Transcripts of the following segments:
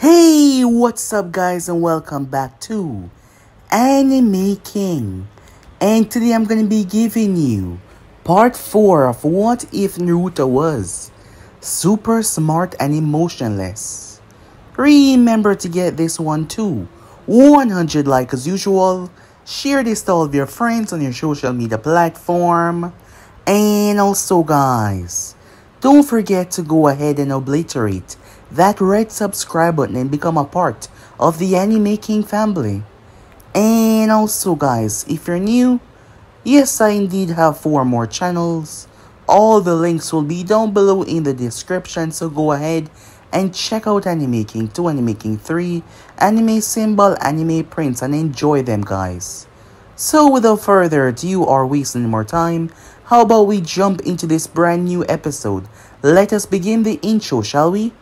Hey, what's up guys, and welcome back to Anime King. And today I'm going to be giving you part 4 of What If Naruto Was Super Smart and Emotionless. Remember to get this one too 100 likes as usual. Share this to all of your friends on your social media platform. And also guys, don't forget to go ahead and obliterate that red subscribe button and become a part of the Anime King family. And also guys, if you're new, yes, I indeed have 4 more channels. All the links will be down below in the description, so go ahead and check out Anime King 2, Anime King 3, Anime Symbol, Anime Prince, and enjoy them guys. So without further ado or wasting more time, how about we jump into this brand new episode? Let us begin the intro, shall we?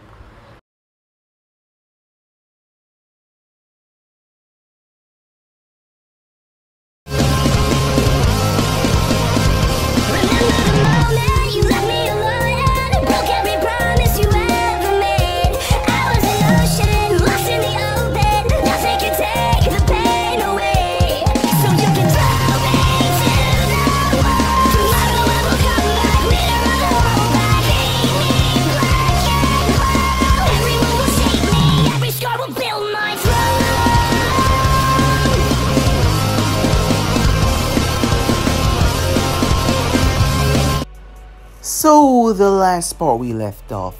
So, the last part we left off,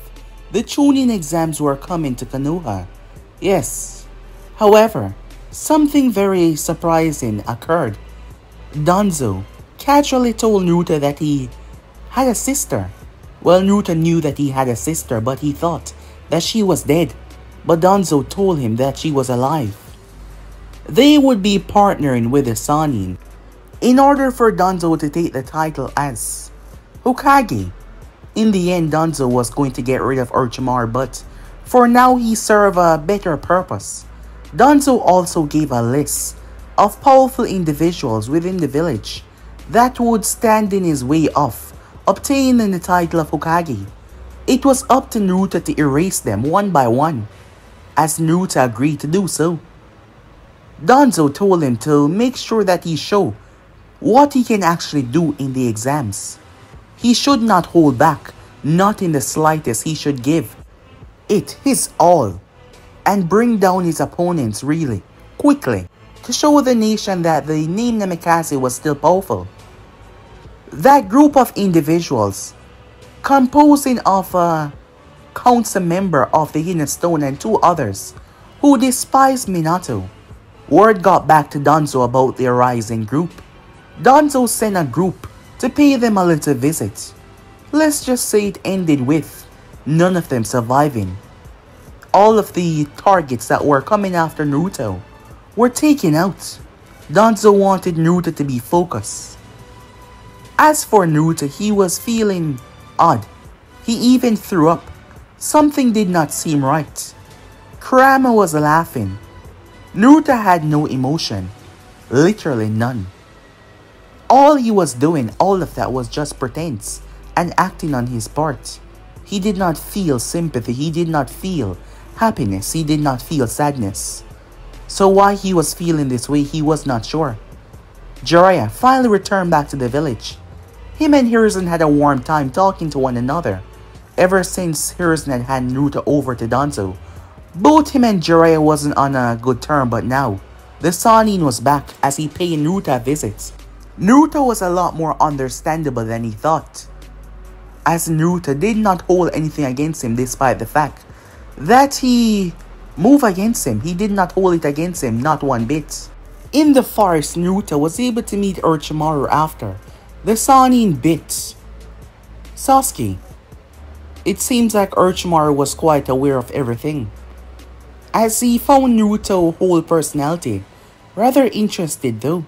the Chunin exams were coming to Konoha. Yes. However, something very surprising occurred. Danzo casually told Naruto that he had a sister. Well, Naruto knew that he had a sister, but he thought that she was dead. But Danzo told him that she was alive. They would be partnering with the Sannin in order for Danzo to take the title as Hokage. In the end, Danzo was going to get rid of Orochimaru, but for now he served a better purpose. Danzo also gave a list of powerful individuals within the village that would stand in his way of obtaining the title of Hokage. It was up to Naruto to erase them one by one, as Naruto agreed to do so. Danzo told him to make sure that he show what he can actually do in the exams. He should not hold back, not in the slightest. He should give it his all and bring down his opponents really quickly to show the nation that the name Namikaze was still powerful. That group of individuals, composing of a council member of the Hidden Stone and 2 others who despised Minato, word got back to Danzo about the rising group. Danzo sent a group to pay them a little visit. Let's just say it ended with none of them surviving. All of the targets that were coming after Naruto were taken out. Danzo wanted Naruto to be focused. As for Naruto, he was feeling odd. He even threw up. Something did not seem right. Kurama was laughing. Naruto had no emotion. Literally none. All he was doing, all of that was just pretense and acting on his part. He did not feel sympathy, he did not feel happiness, he did not feel sadness. So why he was feeling this way, he was not sure. Jiraiya finally returned back to the village. Him and Hiruzen had a warm time talking to one another. Ever since Hiruzen had handed Naruto over to Danzo, both him and Jiraiya wasn't on a good term, but now the Sannin was back as he paid Naruto a visit. Naruto was a lot more understandable than he thought, as Naruto did not hold anything against him despite the fact that he moved against him. He did not hold it against him, not one bit. In the forest, Naruto was able to meet Orochimaru after the Sannin bit Sasuke. It seems like Orochimaru was quite aware of everything, as he found Naruto's whole personality rather interested though.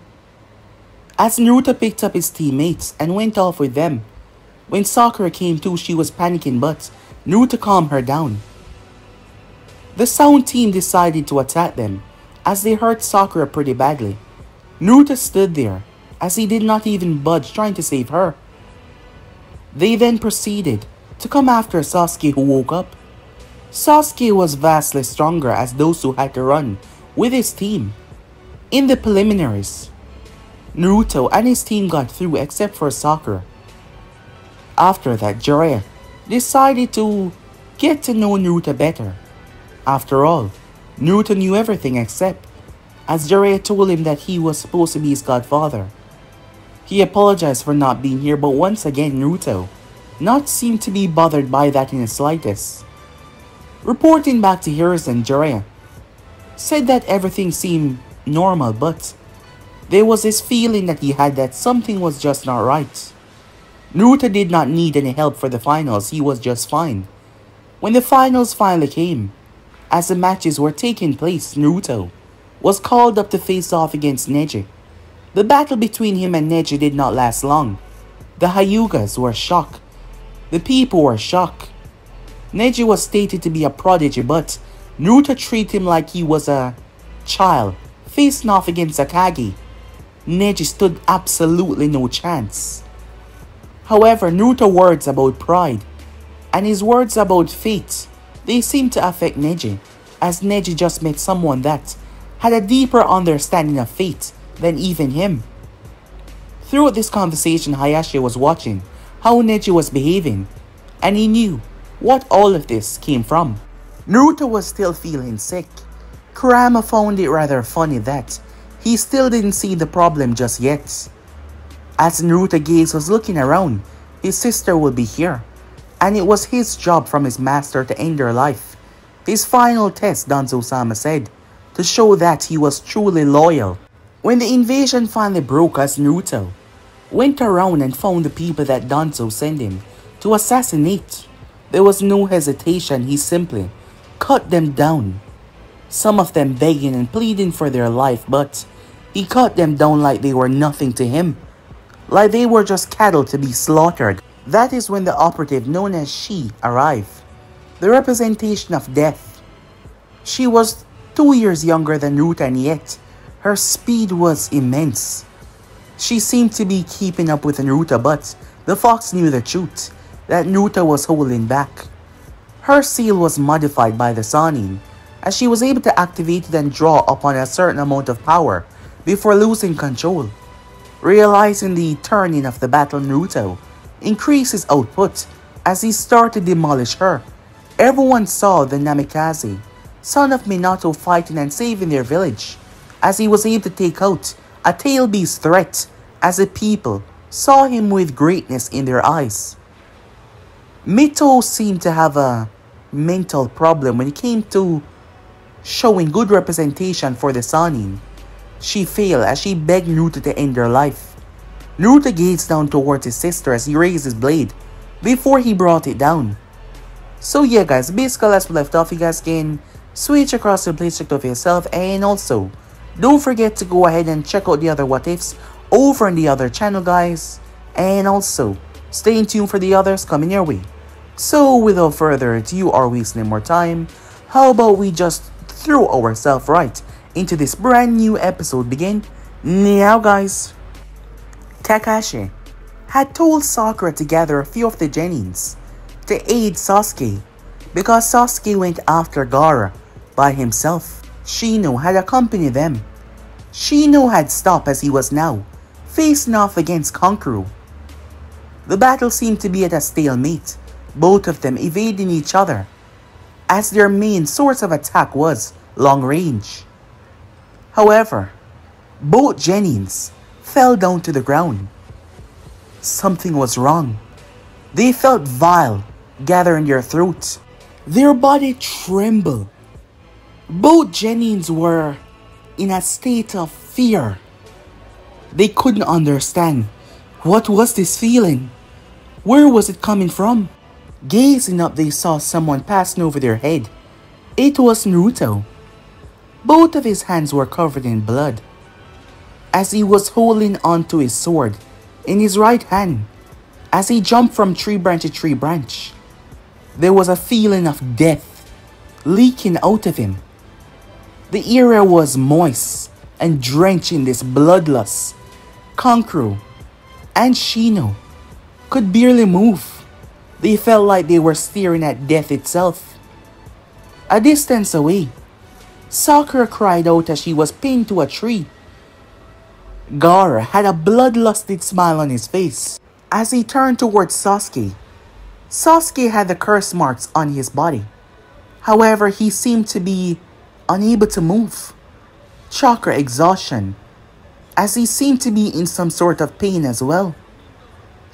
As Naruto picked up his teammates and went off with them, when Sakura came to, she was panicking, but Naruto calmed her down. The Sound team decided to attack them as they hurt Sakura pretty badly. Naruto stood there as he did not even budge, trying to save her. They then proceeded to come after Sasuke, who woke up. Sasuke was vastly stronger as those who had to run with his team. In the preliminaries, Naruto and his team got through except for Sakura. After that, Jiraiya decided to get to know Naruto better. After all, Naruto knew everything except as Jiraiya told him that he was supposed to be his godfather. He apologized for not being here, but once again Naruto not seemed to be bothered by that in the slightest. Reporting back to Hiruzen, Jiraiya said that everything seemed normal, but there was this feeling that he had that something was just not right. Naruto did not need any help for the finals, he was just fine. When the finals finally came, as the matches were taking place, Naruto was called up to face off against Neji. The battle between him and Neji did not last long. The Hyugas were shocked. The people were shocked. Neji was stated to be a prodigy, but Naruto treated him like he was a child, facing off against Akagi. Neji stood absolutely no chance. However, Naruto's words about pride and his words about fate, they seemed to affect Neji, as Neji just met someone that had a deeper understanding of fate than even him. Throughout this conversation, Hayashi was watching how Neji was behaving, and he knew what all of this came from. Naruto was still feeling sick. Kurama found it rather funny that he still didn't see the problem just yet. As Naruto gaze was looking around, his sister would be here, and it was his job from his master to end her life. His final test, Danzo-sama said, to show that he was truly loyal. When the invasion finally broke, as Naruto went around and found the people that Danzo sent him to assassinate, there was no hesitation, he simply cut them down. Some of them begging and pleading for their life, but he cut them down like they were nothing to him, like they were just cattle to be slaughtered. That is when the operative known as She arrived, the representation of death. She was 2 years younger than Naruto, and yet her speed was immense. She seemed to be keeping up with Naruto, but the fox knew the truth, that Naruto was holding back. Her seal was modified by the Sannin, as she was able to activate it and draw upon a certain amount of power before losing control. Realizing the turning of the battle, Naruto increased his output as he started to demolish her. Everyone saw the Namikaze, son of Minato, fighting and saving their village, as he was able to take out a tail beast threat, as the people saw him with greatness in their eyes. Mito seemed to have a mental problem when it came to showing good representation for the Sannin. She failed as she begged Naruto to end her life. Naruto gazed down towards his sister as he raised his blade before he brought it down. So yeah guys, basically as we left off, you guys can switch across to the playcheck of yourself, and also don't forget to go ahead and check out the other what ifs over on the other channel guys, and also stay tuned for the others coming your way. So without further ado or wasting more time, how about we just throw ourselves right into this brand new episode begin now guys. Kakashi had told Sakura to gather a few of the genins to aid Sasuke because Sasuke went after Gaara by himself. Shino had accompanied them. Shino had stopped as he was now facing off against Kankuro. The battle seemed to be at a stalemate, both of them evading each other, as their main source of attack was long range. However, both genins fell down to the ground. Something was wrong. They felt vile gather in their throats. Their body trembled. Both genins were in a state of fear. They couldn't understand what was this feeling. Where was it coming from? Gazing up, they saw someone passing over their head. It was Naruto. Both of his hands were covered in blood, as he was holding onto his sword in his right hand as he jumped from tree branch to tree branch. There was a feeling of death leaking out of him. The area was moist and drenched in this bloodlust. Kankuro and Shino could barely move. They felt like they were staring at death itself. A distance away, Sakura cried out as she was pinned to a tree. Gaara had a bloodlusted smile on his face as he turned towards Sasuke. Sasuke had the curse marks on his body. However, he seemed to be unable to move. Chakra exhaustion, as he seemed to be in some sort of pain as well.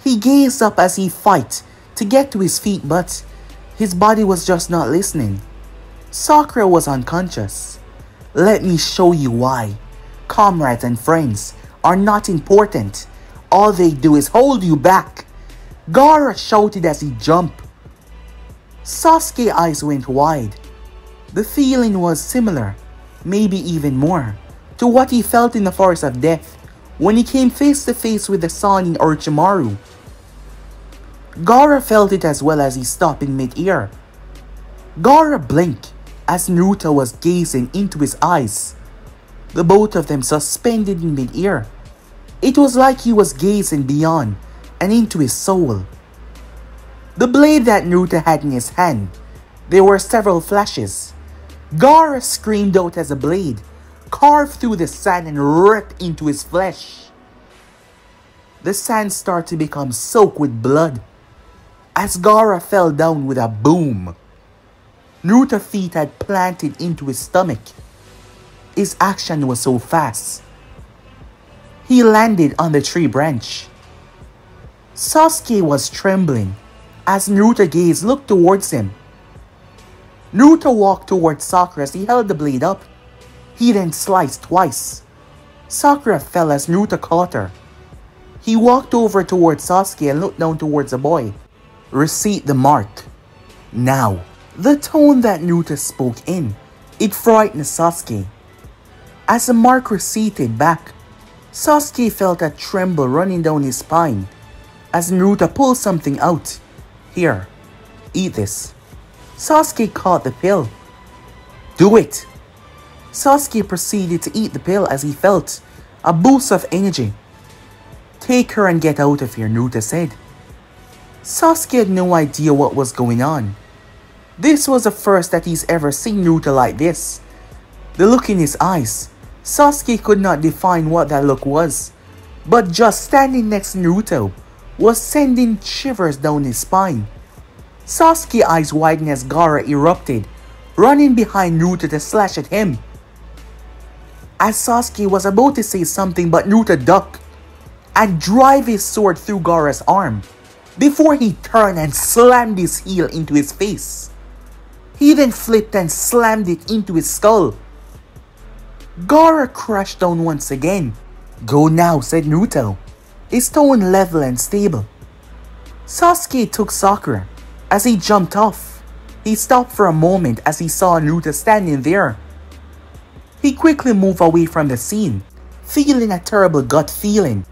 He gazed up as he fought to get to his feet, but his body was just not listening. Sakura was unconscious. Let me show you why. Comrades and friends are not important. All they do is hold you back. Gaara shouted as he jumped. Sasuke's eyes went wide. The feeling was similar, maybe even more, to what he felt in the Forest of Death when he came face to face with the sun in Orochimaru. Gaara felt it as well as he stopped in mid-air. Gaara blinked as Naruto was gazing into his eyes. The both of them suspended in mid-air. It was like he was gazing beyond and into his soul. The blade that Naruto had in his hand, there were several flashes. Gaara screamed out as a blade carved through the sand and ripped into his flesh. The sand started to become soaked with blood as Gaara fell down with a boom. Naruto's feet had planted into his stomach. His action was so fast. He landed on the tree branch. Sasuke was trembling as Naruto's gaze looked towards him. Naruto walked towards Sakura as he held the blade up. He then sliced twice. Sakura fell as Naruto caught her. He walked over towards Sasuke and looked down towards the boy. Receipt the mark. Now. The tone that Naruto spoke in, it frightened Sasuke. As the mark receded back, Sasuke felt a tremble running down his spine as Naruto pulled something out. Here, eat this. Sasuke caught the pill. Do it. Sasuke proceeded to eat the pill as he felt a boost of energy. Take her and get out of here, Naruto said. Sasuke had no idea what was going on. This was the first that he's ever seen Naruto like this. The look in his eyes, Sasuke could not define what that look was, but just standing next to Naruto was sending shivers down his spine. Sasuke's eyes widened as Gaara erupted, running behind Naruto to slash at him. As Sasuke was about to say something, but Naruto ducked and drive his sword through Gaara's arm before he turned and slammed his heel into his face. He then flipped and slammed it into his skull. Gaara crashed down once again. Go now, said Naruto, his tone level and stable. Sasuke took Sakura as he jumped off. He stopped for a moment as he saw Naruto standing there. He quickly moved away from the scene, feeling a terrible gut feeling.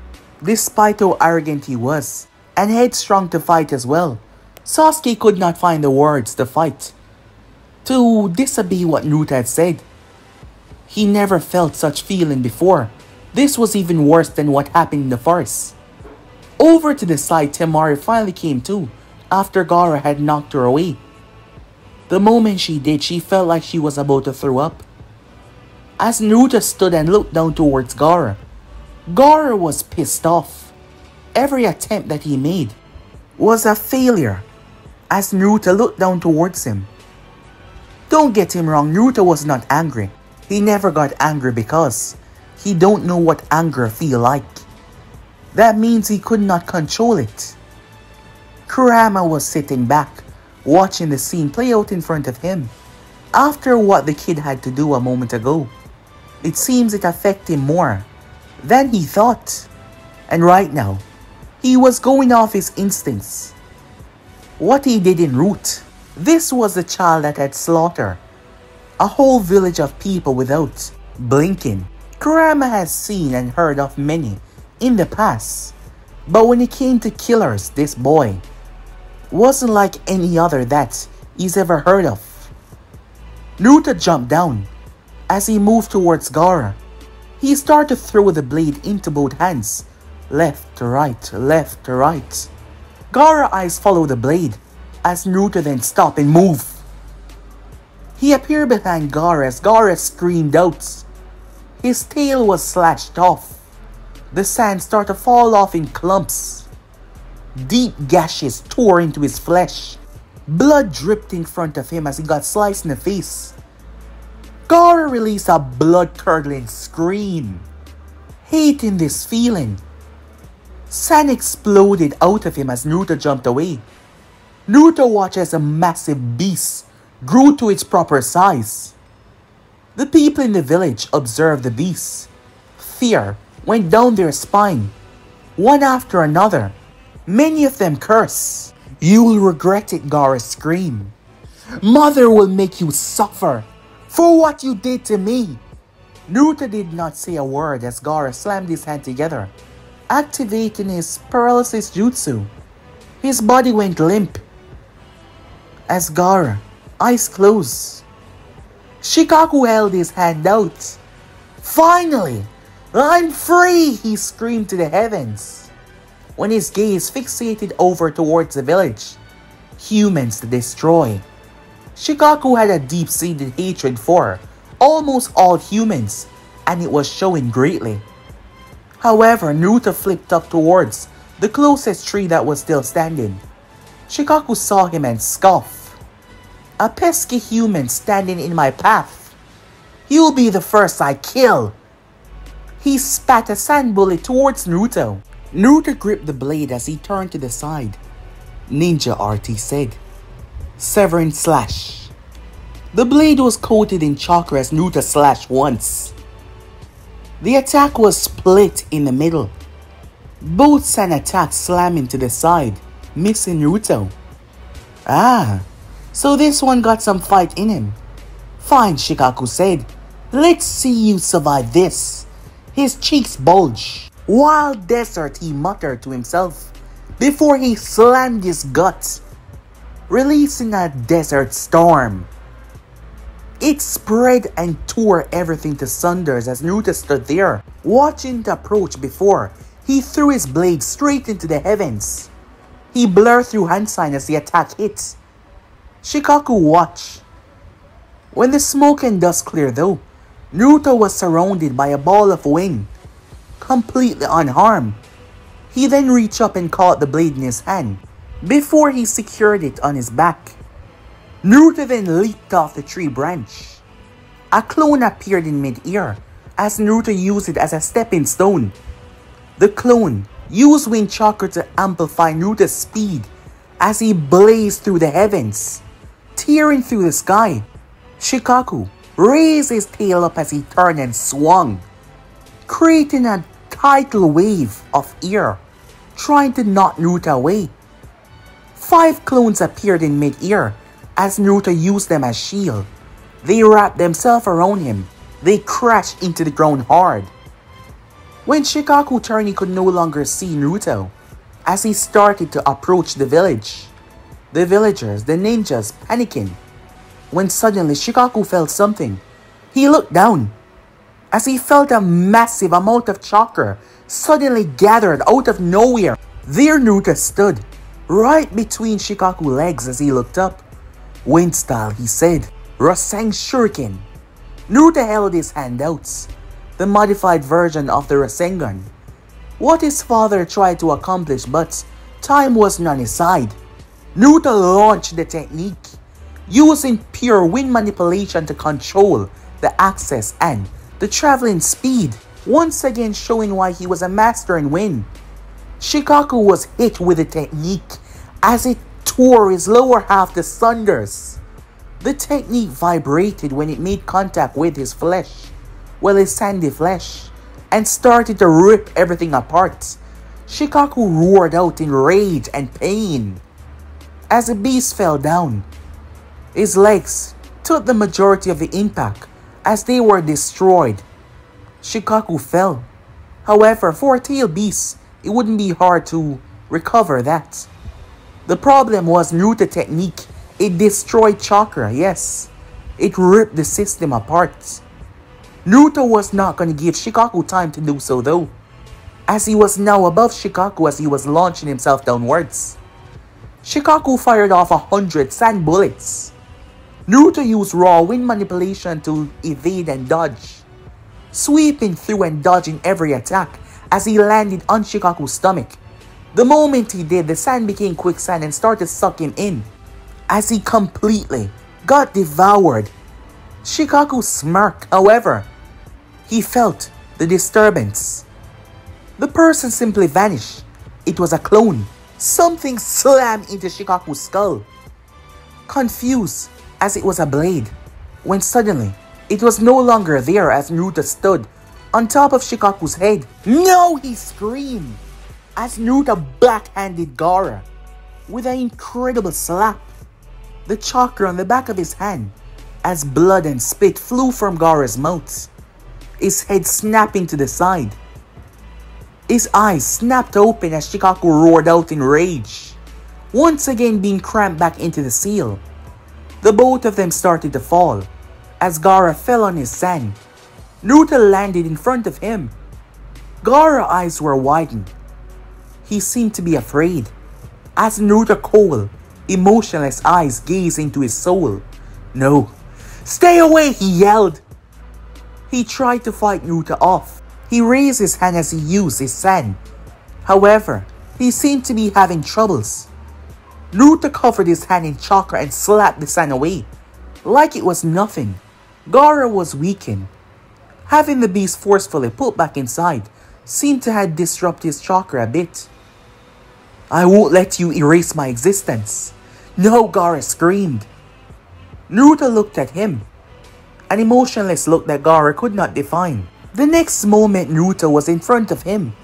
Despite how arrogant he was, and headstrong to fight as well, Sasuke could not find the words to fight, to disobey what Naruto had said. He never felt such feeling before. This was even worse than what happened in the forest. Over to the side, Temari finally came to, after Gaara had knocked her away. The moment she did, she felt like she was about to throw up. As Naruto stood and looked down towards Gaara, Gaara was pissed off. Every attempt that he made was a failure as Naruto looked down towards him. Don't get him wrong, Naruto was not angry. He never got angry because he don't know what anger feel like. That means he could not control it. Kurama was sitting back, watching the scene play out in front of him. After what the kid had to do a moment ago, it seems it affected him more than he thought. And right now, he was going off his instincts. What he did in Root, this was the child that had slaughtered a whole village of people without blinking. Kurama has seen and heard of many in the past, but when it came to killers, this boy wasn't like any other that he's ever heard of. Naruto jumped down as he moved towards Gaara. He started to throw the blade into both hands, left to right, left to right. Gaara's eyes followed the blade as Naruto then stopped and moved. He appeared behind Gaara as Gaara screamed out. His tail was slashed off. The sand started to fall off in clumps. Deep gashes tore into his flesh. Blood dripped in front of him as he got sliced in the face. Gaara released a blood-curdling scream. Hating this feeling, sand exploded out of him as Naruto jumped away. Naruto watched as a massive beast grew to its proper size. The people in the village observed the beast. Fear went down their spine, one after another. Many of them cursed. "You will regret it," Gaara screamed. "Mother will make you suffer for what you did to me." Naruto did not say a word as Gaara slammed his hand together, activating his paralysis jutsu. His body went limp as Gaara, eyes closed. Shikaku held his hand out. "Finally, I'm free!" he screamed to the heavens. When his gaze fixated over towards the village, humans to destroy. Shikaku had a deep-seated hatred for almost all humans, and it was showing greatly. However, Naruto flipped up towards the closest tree that was still standing. Shikaku saw him and scoffed. "A pesky human standing in my path. You'll be the first I kill." He spat a sand bullet towards Naruto. Naruto gripped the blade as he turned to the side. "Ninja art," he said. Severing slash. The blade was coated in chakra as Naruto slashed once. The attack was split in the middle. Both sand attacks slamming to the side, missing Naruto. "Ah, so this one got some fight in him. Fine," Shikaku said. "Let's see you survive this." His cheeks bulged. "Wild desert," he muttered to himself before he slammed his gut, releasing a desert storm. It spread and tore everything to sunders as Naruto stood there, watching the approach before he threw his blade straight into the heavens. He blurred through hand sign as the attack hit. Shikaku watched. When the smoke and dust cleared though, Naruto was surrounded by a ball of wind, completely unharmed. He then reached up and caught the blade in his hand, before he secured it on his back. Naruto then leaped off the tree branch. A clone appeared in mid-air as Naruto used it as a stepping stone. The clone used wind chakra to amplify Naruto's speed as he blazed through the heavens, tearing through the sky. Shikaku raised his tail up as he turned and swung, creating a tidal wave of air, trying to knock Naruto away. 5 clones appeared in mid-air as Naruto used them as shield. They wrapped themselves around him. They crashed into the ground hard. When Shikaku turned, he could no longer see Naruto as he started to approach the village. The villagers, the ninjas, panicking. When suddenly Shikaku felt something. He looked down as he felt a massive amount of chakra suddenly gathered out of nowhere. There Naruto stood, right between Shikaku's legs as he looked up. "Wind style," he said. "Rasengan Shuriken." Naruto held his hand out, the modified version of the Rasengan. What his father tried to accomplish, but time wasn't on his side. Naruto launched the technique, using pure wind manipulation to control the access and the traveling speed, once again showing why he was a master in wind. Shikaku was hit with the technique as it tore his lower half to sunders. The technique vibrated when it made contact with his flesh, his sandy flesh, and started to rip everything apart. Shikaku roared out in rage and pain. As the beast fell down, his legs took the majority of the impact as they were destroyed. Shikaku fell. However, for a tail beast, it wouldn't be hard to recover that. The problem was Naruto technique. It destroyed chakra, yes. It ripped the system apart. Naruto was not going to give Shikaku time to do so though, as he was now above Shikaku as he was launching himself downwards. Shikaku fired off 100 sand bullets. Naruto used raw wind manipulation to evade and dodge, sweeping through and dodging every attack as he landed on Shikaku's stomach. The moment he did, the sand became quicksand and started sucking him in as he completely got devoured. Shikaku smirked, however. He felt the disturbance. The person simply vanished. It was a clone. Something slammed into Shikaku's skull, confused as it was a blade, when suddenly it was no longer there as Naruto stood on top of Shikaku's head. "No!" he screamed as Naruto backhanded Gaara with an incredible slap. The chakra on the back of his hand as blood and spit flew from Gaara's mouth, his head snapping to the side. His eyes snapped open as Shikaku roared out in rage, once again being cramped back into the seal. The both of them started to fall as Gaara fell on his sand. Naruto landed in front of him. Gaara's eyes were widened. He seemed to be afraid as Naruto's cold, emotionless eyes gazed into his soul. "No, stay away!" he yelled. He tried to fight Naruto off. He raised his hand as he used his sand. However, he seemed to be having troubles. Naruto covered his hand in chakra and slapped the sand away, like it was nothing. Gaara was weakened. Having the beast forcefully put back inside seemed to have disrupted his chakra a bit. "I won't let you erase my existence." "No!" Gaara screamed. Naruto looked at him, an emotionless look that Gaara could not define. The next moment, Naruto was in front of him,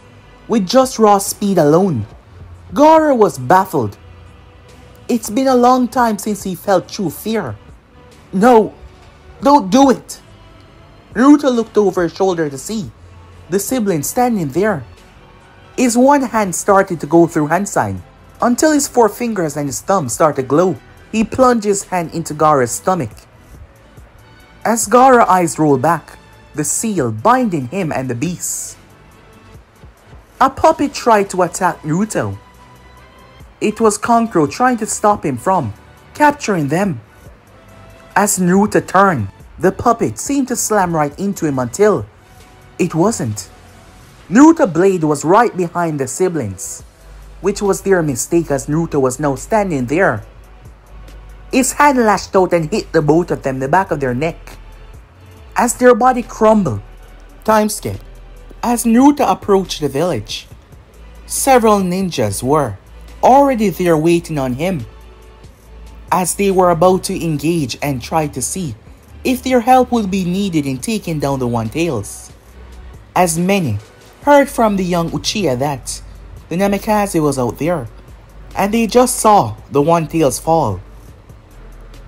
with just raw speed alone. Gaara was baffled. It's been a long time since he felt true fear. "No, don't do it!" Naruto looked over his shoulder to see the sibling standing there. His one hand started to go through hand sign until his four fingers and his thumb started to glow. He plunged his hand into Gaara's stomach. As Gaara's eyes rolled back, the seal binding him and the beast. A puppet tried to attack Naruto. It was Kankuro trying to stop him from capturing them. As Naruto turned, the puppet seemed to slam right into him until it wasn't. Naruto's blade was right behind the siblings, which was their mistake as Naruto was now standing there. His hand lashed out and hit the both of them in the back of their neck as their body crumbled. Time skip. As Naruto approached the village, several ninjas were already there waiting on him, as they were about to engage and try to see if their help would be needed in taking down the One-Tails. As many heard from the young Uchiha that the Namikaze was out there, and they just saw the One-Tails fall.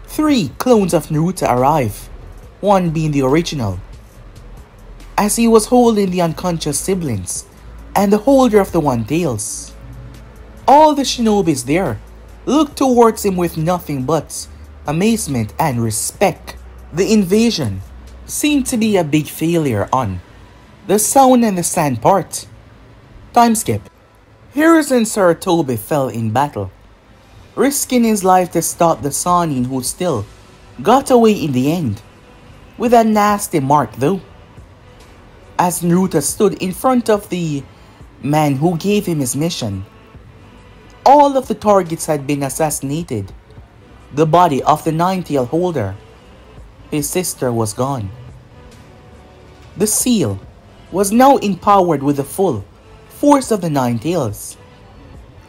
3 clones of Naruto arrive, one being the original, as he was holding the unconscious siblings and the holder of the One-Tails. All the shinobis there looked towards him with nothing but amazement and respect. The invasion seemed to be a big failure on the sound and the sand part. Time skip. Hiruzen Sarutobi fell in battle, risking his life to stop the Sannin, who still got away in the end, with a nasty mark though. As Naruto stood in front of the man who gave him his mission, all of the targets had been assassinated. The body of the Nine-Tail holder, his sister, was gone. The seal was now empowered with the full force of the Nine-Tails.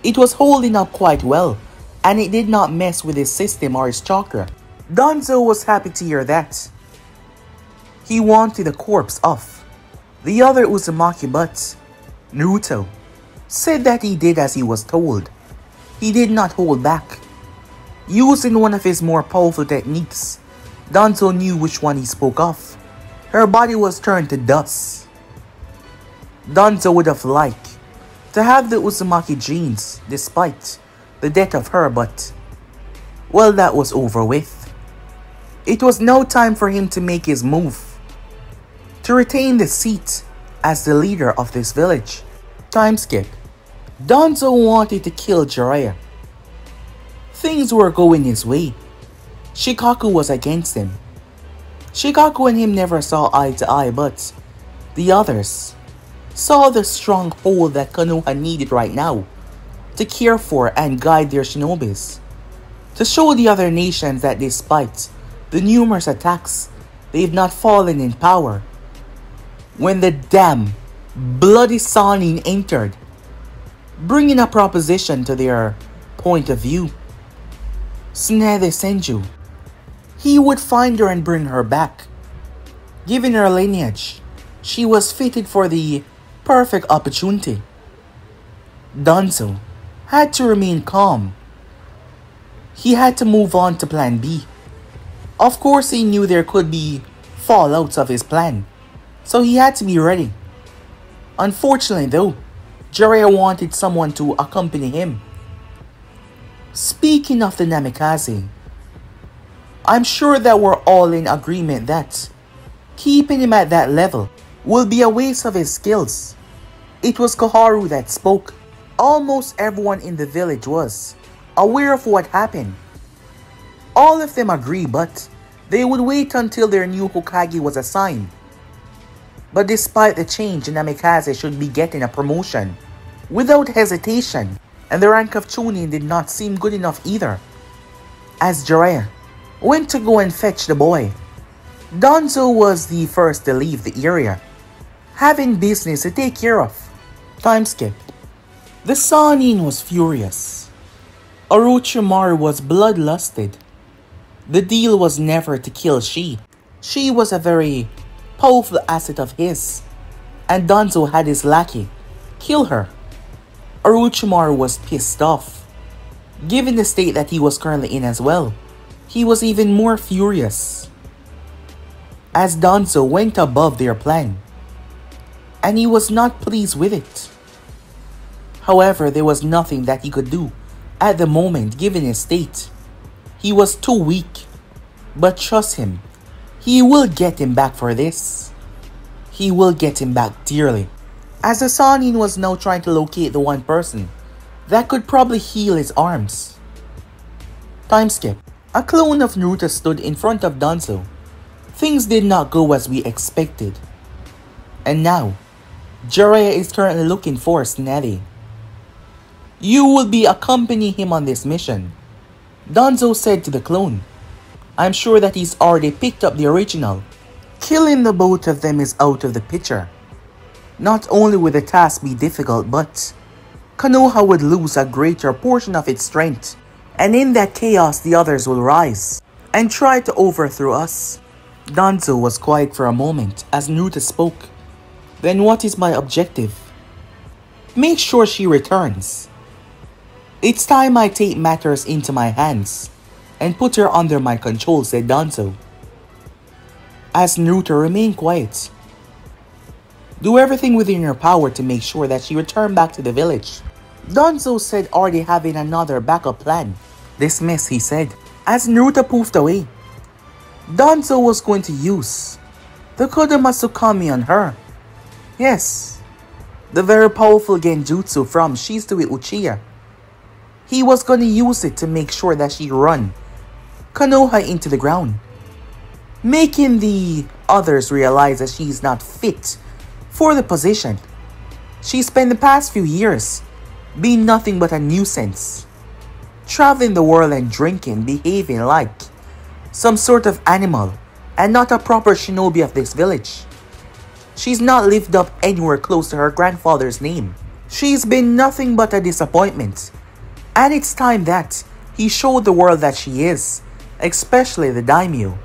It was holding up quite well, and it did not mess with his system or his chakra. Danzo was happy to hear that. He wanted the corpse of the other Uzumaki, but Naruto said that he did as he was told. He did not hold back. Using one of his more powerful techniques, Danzo knew which one he spoke of. Her body was turned to dust. Danzo would have liked to have the Uzumaki genes despite the death of her, but well, that was over with. It was now time for him to make his move to retain the seat as the leader of this village. Time skip. Danzo wanted to kill Jiraiya. Things were going his way. Shikaku was against him. Shikaku and him never saw eye to eye, but the others saw the strong hold that Konoha needed right now to care for and guide their shinobis, to show the other nations that despite the numerous attacks, they've not fallen in power. When the damn bloody Sannin entered, bringing a proposition to their point of view, Tsunade Senju, he would find her and bring her back. Given her lineage, she was fitted for the perfect opportunity. Danzo had to remain calm. He had to move on to plan B. Of course, he knew there could be fallouts of his plan, so he had to be ready. Unfortunately though, Jiraiya wanted someone to accompany him. Speaking of the Namikaze, I'm sure that we're all in agreement that keeping him at that level will be a waste of his skills. It was Koharu that spoke. Almost everyone in the village was aware of what happened. All of them agree, but they would wait until their new Hokage was assigned. But despite the change, Namikaze should be getting a promotion without hesitation, and the rank of Chunin did not seem good enough either. As Jiraiya went to go and fetch the boy, Danzo was the first to leave the area, having business to take care of. Time skip. The Sannin was furious. Orochimaru was bloodlusted. The deal was never to kill She. She was a very powerful asset of his, and Danzo had his lackey kill her. Orochimaru was pissed off. Given the state that he was currently in as well, he was even more furious. As Danzo went above their plan, and he was not pleased with it. However, there was nothing that he could do at the moment given his state. He was too weak, but trust him, he will get him back for this. He will get him back dearly. As the Sannin was now trying to locate the one person that could probably heal his arms. Time skip. A clone of Naruto stood in front of Danzo. Things did not go as we expected. And now, Jiraiya is currently looking for Tsunade. You will be accompanying him on this mission, Danzo said to the clone. I'm sure that he's already picked up the original. Killing the both of them is out of the picture. Not only would the task be difficult, but Konoha would lose a greater portion of its strength, and in that chaos the others will rise and try to overthrow us. Danzo was quiet for a moment as Naruto spoke. Then what is my objective? Make sure she returns. It's time I take matters into my hands and put her under my control, said Danzo. As Naruto remained quiet. Do everything within your power to make sure that she returned back to the village. Danzo said, already having another backup plan. Dismiss, he said, as Naruto poofed away. Danzo was going to use the Kodomatsukami on her. Yes, the very powerful genjutsu from Shizue Uchiha. He was going to use it to make sure that she run Konoha into the ground, making the others realize that she's not fit for the position. She spent the past few years being nothing but a nuisance, traveling the world and drinking, behaving like some sort of animal and not a proper shinobi of this village. She's not lived up anywhere close to her grandfather's name. She's been nothing but a disappointment. And it's time that he showed the world that she is, especially the daimyo.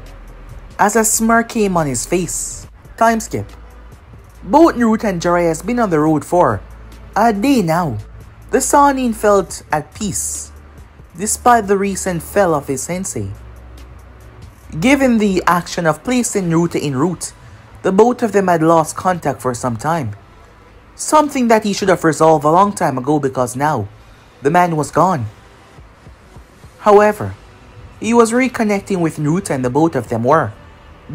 As a smirk came on his face. Time skip. Both Naruto and Jiraiya has been on the road for a day now. The Sannin felt at peace, despite the recent fall of his sensei. Given the action of placing Naruto en route, the both of them had lost contact for some time. Something that he should have resolved a long time ago because now, the man was gone. However, he was reconnecting with Naruto and the both of them were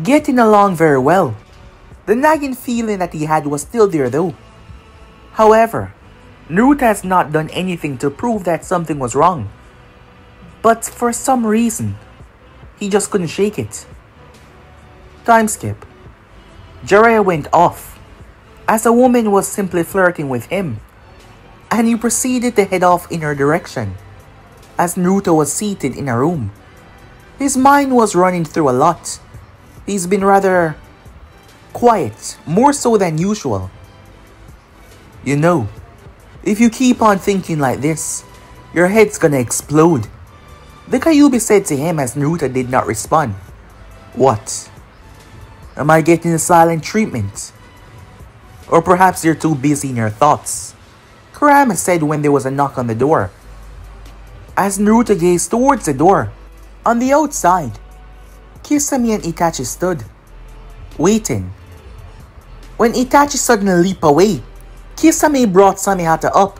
getting along very well. The nagging feeling that he had was still there though. However, Naruto has not done anything to prove that something was wrong. But for some reason, He just couldn't shake it. Time skip. Jiraiya went off, as a woman was simply flirting with him, and he proceeded to head off in her direction, as Naruto was seated in a room. His mind was running through a lot. He's been rather quiet, more so than usual. You know, if you keep on thinking like this, your head's gonna explode. The Kyuubi said to him as Naruto did not respond. What? Am I getting a silent treatment? Or perhaps you're too busy in your thoughts, Kurama said when there was a knock on the door. As Naruto gazed towards the door, on the outside, Kisame and Itachi stood, waiting. When Itachi suddenly leaped away, Kisame brought Samehata up.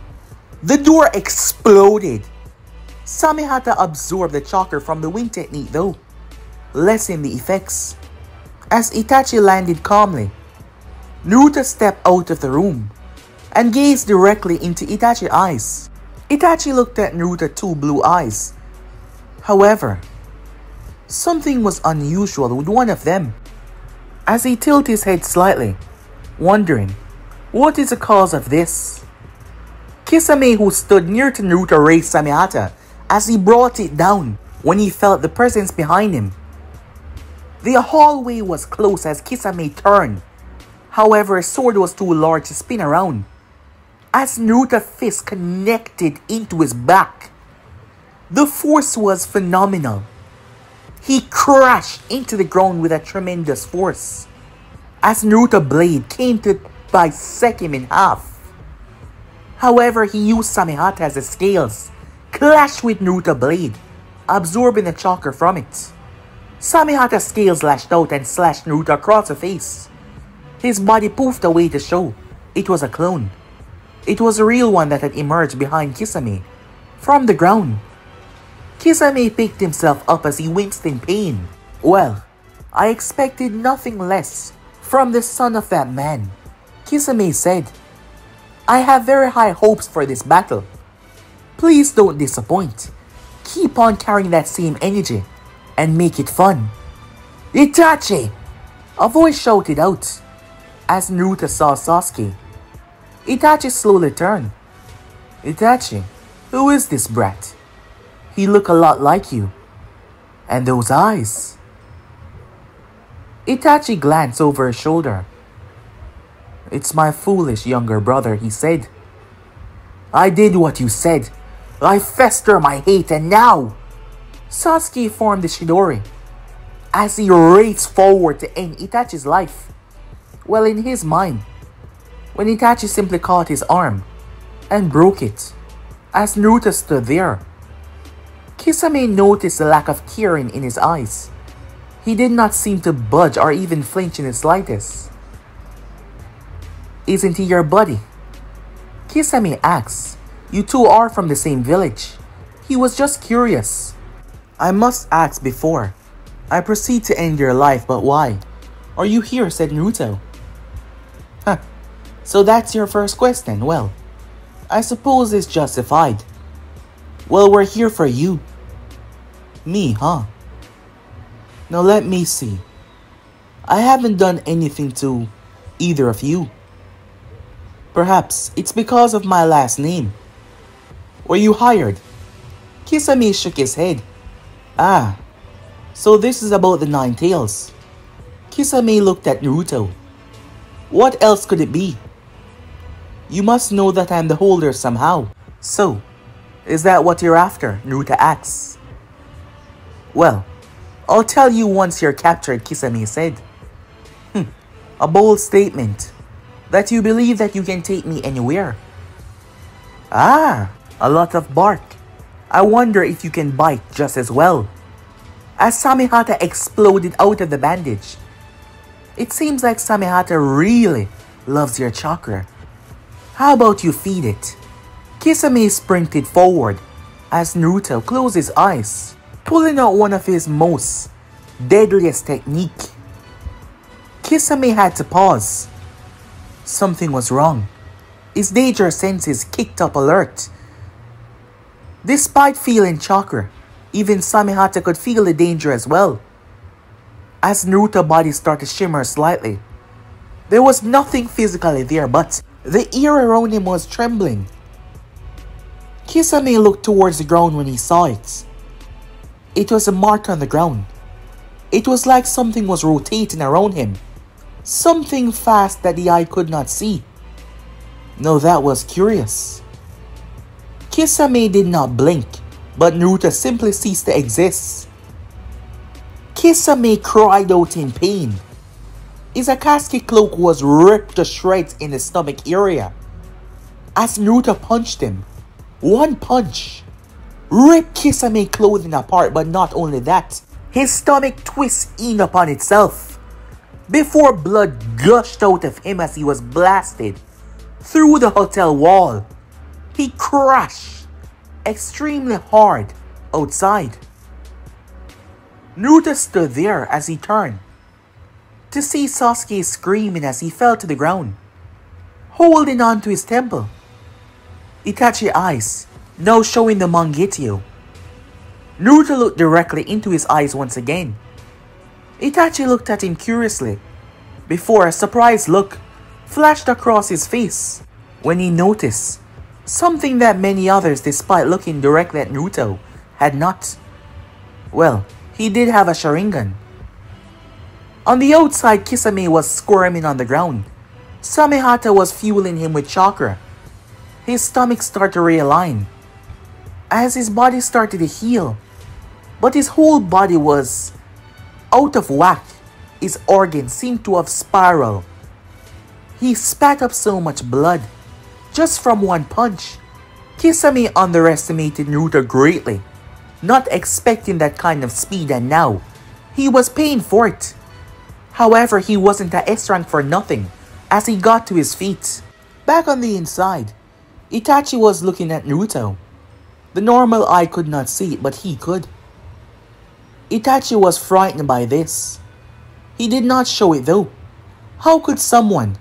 The door exploded. Samehata absorbed the chakra from the wing technique though, lessening the effects. As Itachi landed calmly, Naruto stepped out of the room and gazed directly into Itachi's eyes. Itachi looked at Naruto's two blue eyes. However, something was unusual with one of them, as he tilted his head slightly, wondering, what is the cause of this? Kisame, who stood near to Naruto, raised Samehata as he brought it down when he felt the presence behind him. The hallway was close as Kisame turned. However, his sword was too large to spin around, as Naruto's fist connected into his back. The force was phenomenal. He crashed into the ground with a tremendous force, as Naruto's blade came to bisect him in half. However, he used Samehata as the scales, clashed with Naruto's blade, absorbing the chakra from it. Samehata's scales lashed out and slashed Naruto across the face. His body poofed away to show it was a clone. It was a real one that had emerged behind Kisame from the ground. Kisame picked himself up as he winced in pain. Well, I expected nothing less from the son of that man, Kisame said. I have very high hopes for this battle. Please don't disappoint. Keep on carrying that same energy and make it fun. Itachi! A voice shouted out as Naruto saw Sasuke. Itachi slowly turned. Itachi, who is this brat? He looked a lot like you. And those eyes. Itachi glanced over his shoulder. It's my foolish younger brother, he said. I did what you said. I fester my hate and now... Sasuke formed the Chidori as he raced forward to end Itachi's life. Well, in his mind, when Itachi simply caught his arm and broke it, as Naruto stood there. Kisame noticed the lack of caring in his eyes. He did not seem to budge or even flinch in the slightest. Isn't he your buddy? Kisame asked. You two are from the same village. He was just curious. I must ask before I proceed to end your life, but why are you here? Said Naruto. Huh. So that's your first question. Well, I suppose it's justified. Well, we're here for you. Me, huh? Now let me see. I haven't done anything to either of you. Perhaps it's because of my last name. Were you hired? Kisame shook his head. Ah, so this is about the Nine Tails. Kisame looked at Naruto. What else could it be? You must know that I'm the holder somehow. So, is that what you're after? Naruto asks. Well, I'll tell you once you're captured, Kisame said. A bold statement. That you believe that you can take me anywhere. Ah, a lot of bark. I wonder if you can bite just as well. As Samehata exploded out of the bandage. It seems like Samehata really loves your chakra. How about you feed it? Kisame sprinted forward as Naruto closed his eyes, pulling out one of his most deadliest technique. Kisame had to pause. Something was wrong. His danger senses kicked up alert. Despite feeling chakra, Even Samehata could feel the danger as well. As Naruto's body started to shimmer slightly, there was nothing physically there, but the air around him was trembling. Kisame looked towards the ground when he saw it. It was a mark on the ground. It was like something was rotating around him. Something fast that the eye could not see. Now that was curious. Kisame did not blink, but Naruto simply ceased to exist. Kisame cried out in pain. His Akatsuki cloak was ripped to shreds in the stomach area. As Naruto punched him, one punch ripped Kisame's clothing apart, but not only that, his stomach twisted in upon itself before blood gushed out of him as he was blasted through the hotel wall. He crashed extremely hard outside. Naruto stood there as he turned to see Sasuke screaming as he fell to the ground, holding on to his temple. Itachi's eyes now showing the Mangekyo. Naruto looked directly into his eyes once again. Itachi looked at him curiously before a surprised look flashed across his face when he noticed something that many others, despite looking directly at Naruto, had not. Well, he did have a Sharingan. On the outside, Kisame was squirming on the ground. Samehata was fueling him with chakra. His stomach started to realign as his body started to heal, but his whole body was out of whack. His organs seemed to have spiraled. He spat up so much blood just from one punch. Kisame underestimated Naruto greatly, not expecting that kind of speed, and now he was paying for it. However, he wasn't at S rank for nothing as he got to his feet. Back on the inside, Itachi was looking at Naruto. The normal eye could not see it, but he could. Itachi was frightened by this. He did not show it though. How could someone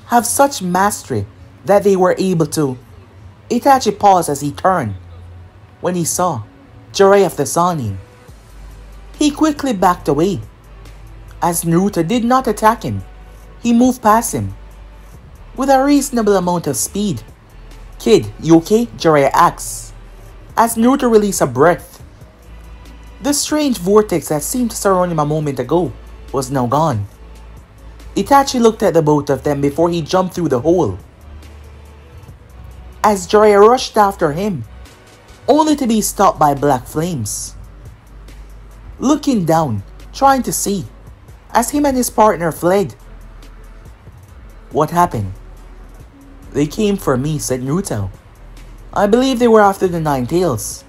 have such mastery that they were able to? Itachi paused as he turned when he saw Jiraiya of the Sannin. He quickly backed away. As Naruto did not attack him, he moved past him with a reasonable amount of speed. "Kid, you okay?" Jiraiya asked as Naruto released a breath. The strange vortex that seemed to surround him a moment ago was now gone. Itachi looked at the both of them before he jumped through the hole. As Jiraiya rushed after him, only to be stopped by black flames. Looking down, trying to see, as him and his partner fled. "What happened?" "They came for me," said Naruto. "I believe they were after the Nine Tails."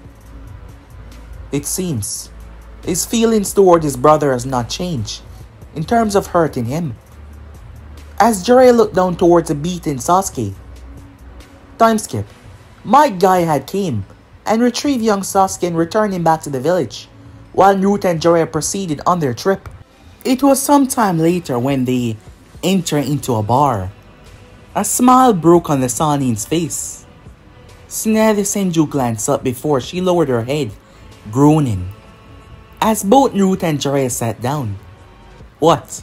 It seems his feelings toward his brother has not changed in terms of hurting him. As Jiraiya looked down towards the beaten Sasuke. Time skip. Might Guy had came and retrieved young Sasuke and returned him back to the village, while Naruto and Jiraiya proceeded on their trip. It was some time later when they entered into a bar. A smile broke on the Sannin's face. Tsunade Senju glanced up before she lowered her head, groaning, as both Naruto and Jiraiya sat down. "What?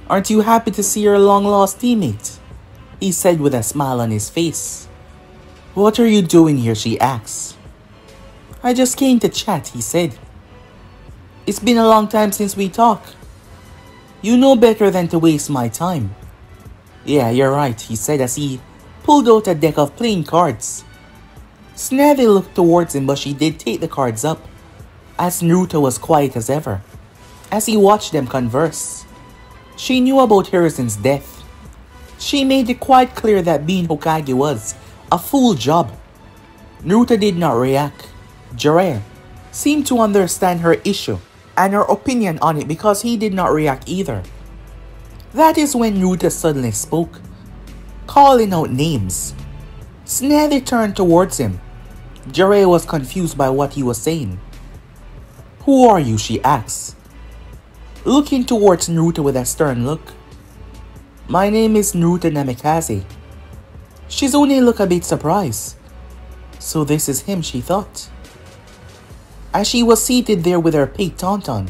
Aren't you happy to see your long-lost teammate?" he said with a smile on his face. "What are you doing here?" she asked. "I just came to chat," he said. "It's been a long time since we talked. You know better than to waste my time." "Yeah, you're right," he said as he pulled out a deck of playing cards. Tsunade looked towards him, but she did take the cards up, as Naruto was quiet as ever, as he watched them converse. She knew about Hiruzen's death. She made it quite clear that being Hokage was a fool job. Naruto did not react. Jiraiya seemed to understand her issue and her opinion on it because he did not react either. That is when Naruto suddenly spoke, calling out names. Tsunade turned towards him. Jiraiya was confused by what he was saying. "Who are you?" she asked, looking towards Naruto with a stern look. "My name is Naruto Namikaze." She's only looked a bit surprised. So this is him, she thought. as she was seated there with her pig tauntaun.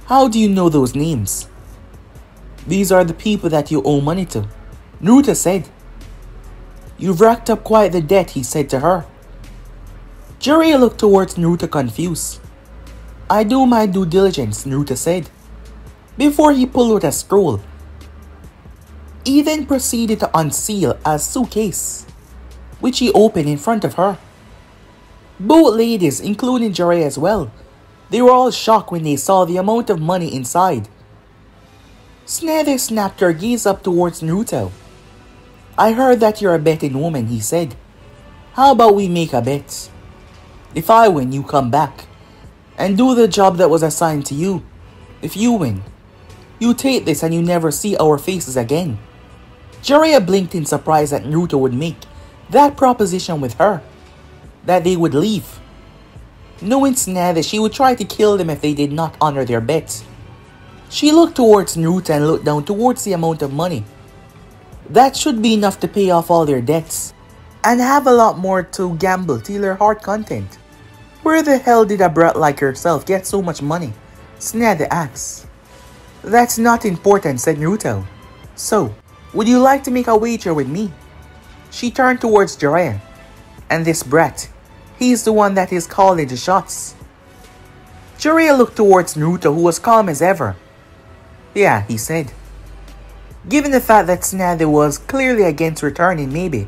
How do you know those names? These are the people that you owe money to, Naruto said. You've racked up quite the debt, he said to her. Jiraiya looked towards Naruto confused. I do my due diligence, Naruto said, before he pulled out a scroll. He then proceeded to unseal a suitcase, which he opened in front of her. Both ladies, including Jiraiya as well, they were all shocked when they saw the amount of money inside. Tsunade snapped her gaze up towards Naruto. I heard that you're a betting woman, he said. How about we make a bet? If I win, you come back and do the job that was assigned to you. If you win, you take this and you never see our faces again. Jiraiya blinked in surprise that Naruto would make that proposition with her, that they would leave. Knowing Tsunade, she would try to kill them if they did not honor their bet. She looked towards Naruto and looked down towards the amount of money. That should be enough to pay off all their debts, and have a lot more to gamble till their heart content. Where the hell did a brat like herself get so much money? Tsunade asked. That's not important, said Naruto. So, would you like to make a wager with me? She turned towards Jiraiya. And this brat, he's the one that is calling the shots. Jiraiya looked towards Naruto, who was calm as ever. Yeah, he said. Given the fact that Tsunade was clearly against returning, maybe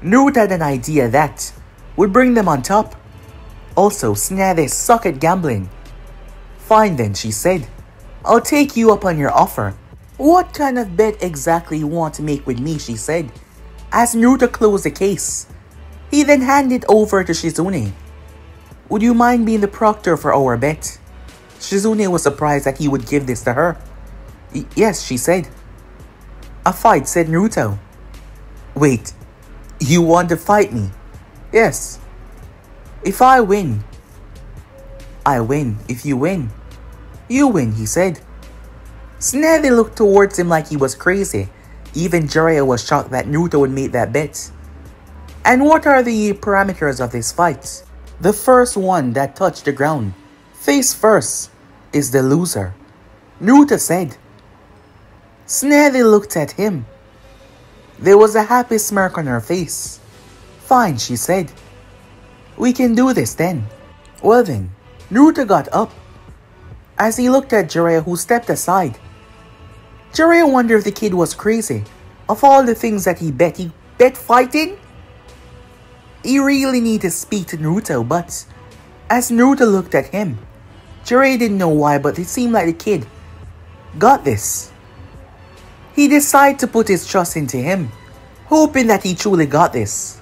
Naruto had an idea that would bring them on top. Also, Tsunade suck at gambling. Fine then, she said. I'll take you up on your offer. What kind of bet exactly you want to make with me, she said, as Naruto closed the case. He then handed over to Shizune. Would you mind being the proctor for our bet? Shizune was surprised that he would give this to her. Yes, she said. A fight, said Naruto. Wait, you want to fight me? Yes. If I win, I win. If you win, you win, he said. Tsunade looked towards him like he was crazy. Even Jiraiya was shocked that Naruto would make that bet. And what are the parameters of this fight? The first one that touched the ground, face first, is the loser, Naruto said. Tsunade looked at him. There was a happy smirk on her face. Fine, she said. We can do this then. Well then, Naruto got up. As he looked at Jiraiya, who stepped aside. Jiraiya wondered if the kid was crazy. Of all the things that he bet fighting? He really needed to speak to Naruto, but as Naruto looked at him, Jiraiya didn't know why, but it seemed like the kid got this. He decided to put his trust into him, hoping that he truly got this.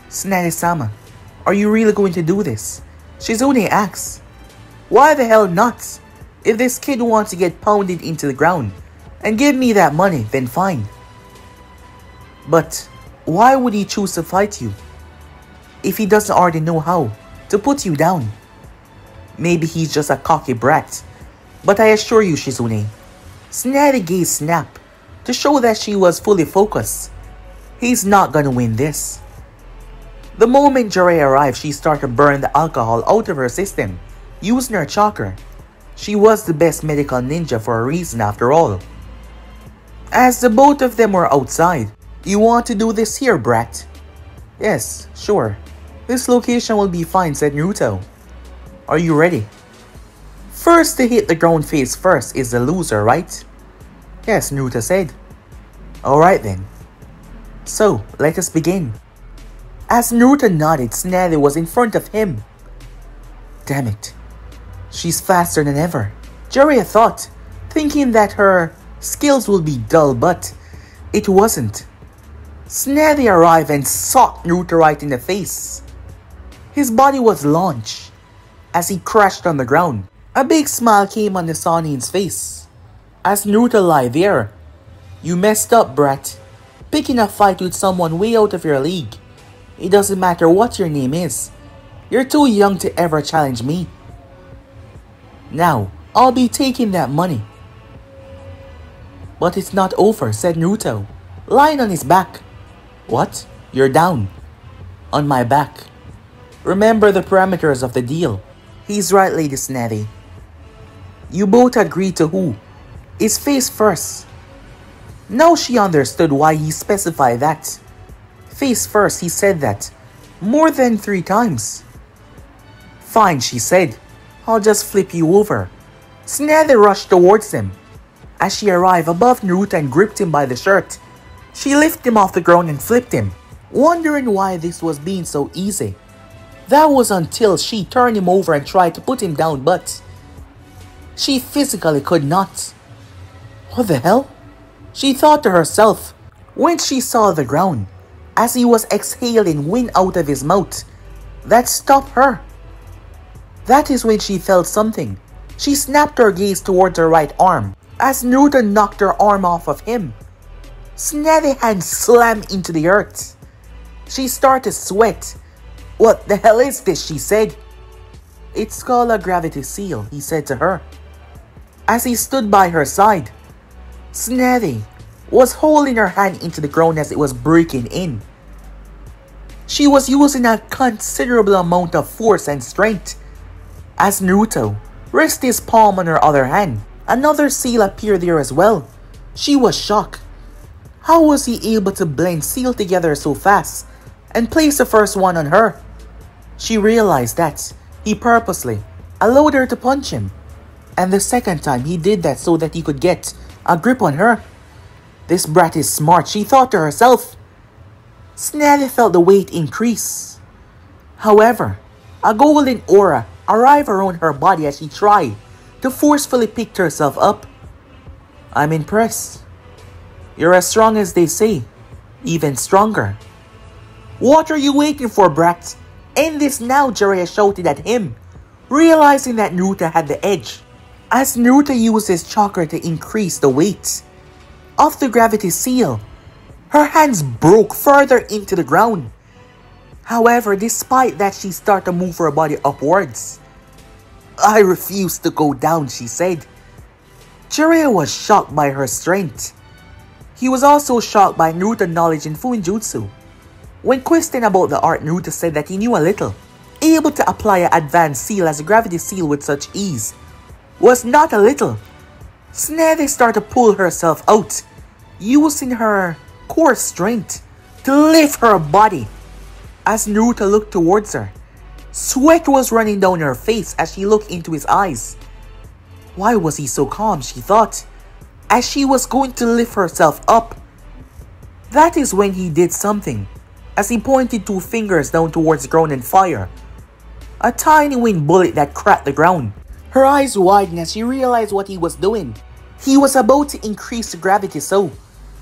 Tsunade-sama, are you really going to do this? Shizune asks. Why the hell not? If this kid wants to get pounded into the ground and give me that money, then fine. But why would he choose to fight you if he doesn't already know how to put you down? Maybe he's just a cocky brat, but I assure you, Shizune, Tsunade gaze snapped to show that she was fully focused. He's not gonna win this. The moment Jiraiya arrived, she started to burn the alcohol out of her system, using her chakra. She was the best medical ninja for a reason after all. As the both of them were outside, you want to do this here, brat? Yes, sure. This location will be fine, said Naruto. Are you ready? First to hit the ground face first is the loser, right? Yes, Naruto said. Alright then. So, let us begin. As Naruto nodded, Tsunade was in front of him. Damn it. She's faster than ever, Jiraiya thought, thinking that her skills would be dull, but it wasn't. Tsunade arrived and socked Naruto right in the face. His body was launched as he crashed on the ground. A big smile came on the Sanin's face as Naruto lay there. You messed up, brat. Picking a fight with someone way out of your league. It doesn't matter what your name is. You're too young to ever challenge me. Now, I'll be taking that money. But it's not over, said Naruto, lying on his back. What? You're down. On my back. Remember the parameters of the deal. He's right, Lady Snavy. You both agreed to who? It's face first. Now she understood why he specified that. Face first, he said that. More than 3 times. Fine, she said. I'll just flip you over. Snather rushed towards him. As she arrived above Naruto and gripped him by the shirt, she lifted him off the ground and flipped him, wondering why this was being so easy. That was until she turned him over and tried to put him down, but she physically could not. What the hell? She thought to herself when she saw the ground, as he was exhaling wind out of his mouth. That stopped her. That is when she felt something. She snapped her gaze towards her right arm, as Naruto knocked her arm off of him. Snatty hand slammed into the earth. She started to sweat. What the hell is this? She said. It's called a gravity seal, he said to her, as he stood by her side. Snatty was holding her hand into the ground as it was breaking in. She was using a considerable amount of force and strength. As Naruto rested his palm on her other hand, another seal appeared there as well. She was shocked. How was he able to blend seal together so fast and place the first one on her? She realized that he purposely allowed her to punch him, and the second time he did that so that he could get a grip on her. This brat is smart, she thought to herself. Snatty felt the weight increase. However, a golden aura arrived around her body as she tried to forcefully pick herself up. I'm impressed. You're as strong as they say, even stronger. What are you waiting for, brat? End this now, Jiraiya shouted at him, realizing that Naruto had the edge. As Naruto used his chakra to increase the weight of the gravity seal, her hands broke further into the ground. However, despite that, she started to move her body upwards. I refuse to go down, she said. Jiraiya was shocked by her strength. He was also shocked by Naruto's knowledge in Fuinjutsu. When questioned about the art, Naruto said that he knew a little. Able to apply an advanced seal as a gravity seal with such ease was not a little. Snatty started to pull herself out, using her core strength to lift her body. As Naruto looked towards her, sweat was running down her face as she looked into his eyes. Why was he so calm, she thought, as she was going to lift herself up. That is when he did something, as he pointed 2 fingers down towards the ground and fired a tiny winged bullet that cracked the ground. Her eyes widened as she realized what he was doing. He was about to increase the gravity so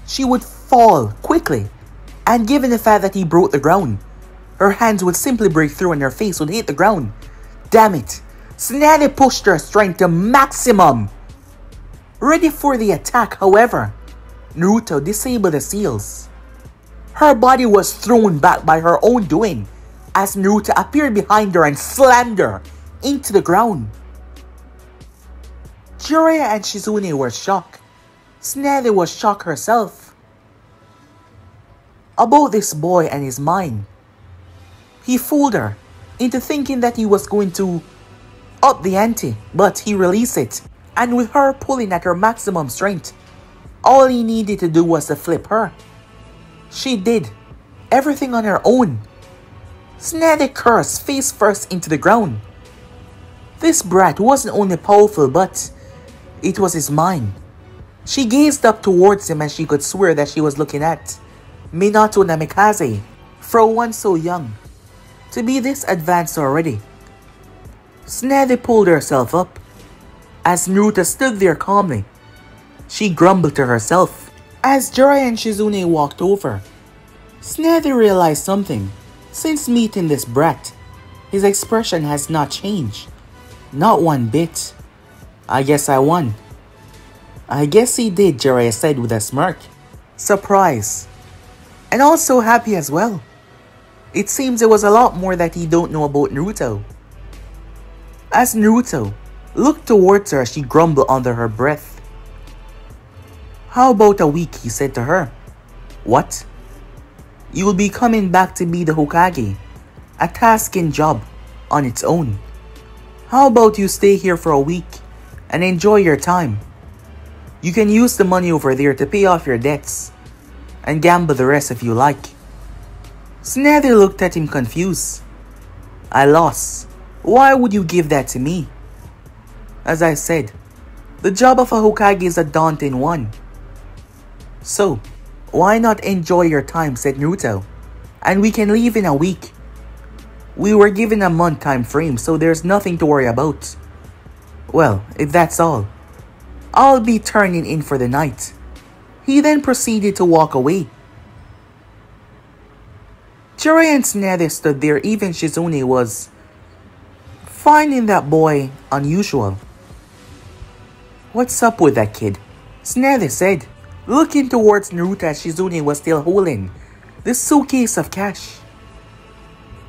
she would fall quickly, and given the fact that he broke the ground, her hands would simply break through and her face would hit the ground. Damn it! Snatty pushed her strength to maximum. Ready for the attack, however, Naruto disabled the seals. Her body was thrown back by her own doing as Naruto appeared behind her and slammed her into the ground. Jiraiya and Shizune were shocked. Snatty was shocked herself about this boy and his mind. He fooled her into thinking that he was going to up the ante, but he released it, and with her pulling at her maximum strength, all he needed to do was to flip her. She did everything on her own. Snatty cursed face first into the ground. This brat wasn't only powerful, but it was his mind. She gazed up towards him and she could swear that she was looking at Minato Namikaze, for one so young to be this advanced already. Snatty pulled herself up as Naruto stood there calmly. She grumbled to herself as Jiraiya and Shizune walked over. Snatty realized something. Since meeting this brat, his expression has not changed. Not one bit. I guess I won. I guess he did, Jiraiya said with a smirk. Surprised. And also happy as well. It seems there was a lot more that he don't know about Naruto. As Naruto looked towards her, she grumbled under her breath. How about a week, he said to her. What? You will be coming back to be the Hokage. a tasking job on its own. How about you stay here for a week and enjoy your time? You can use the money over there to pay off your debts and gamble the rest if you like. Snather looked at him confused. I lost. Why would you give that to me? As I said, the job of a Hokage is a daunting one. So, why not enjoy your time, said Naruto, and we can leave in a week. We were given a month time frame, so there's nothing to worry about. Well, if that's all, I'll be turning in for the night. He then proceeded to walk away. Jiraiya and Tsunade stood there. Even Shizune was finding that boy unusual. What's up with that kid? Tsunade said, looking towards Naruto as Shizune was still holding the suitcase of cash.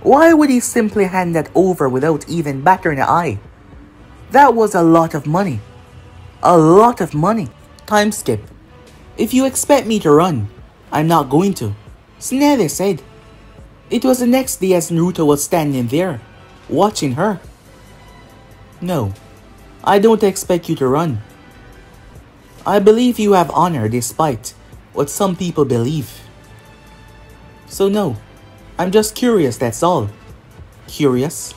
Why would he simply hand that over without even battering an eye? That was a lot of money. A lot of money. Time skip. If you expect me to run, I'm not going to, Tsunade said. It was the next day as Naruto was standing there, watching her. No, I don't expect you to run. I believe you have honor despite what some people believe. So no, I'm just curious, that's all. Curious?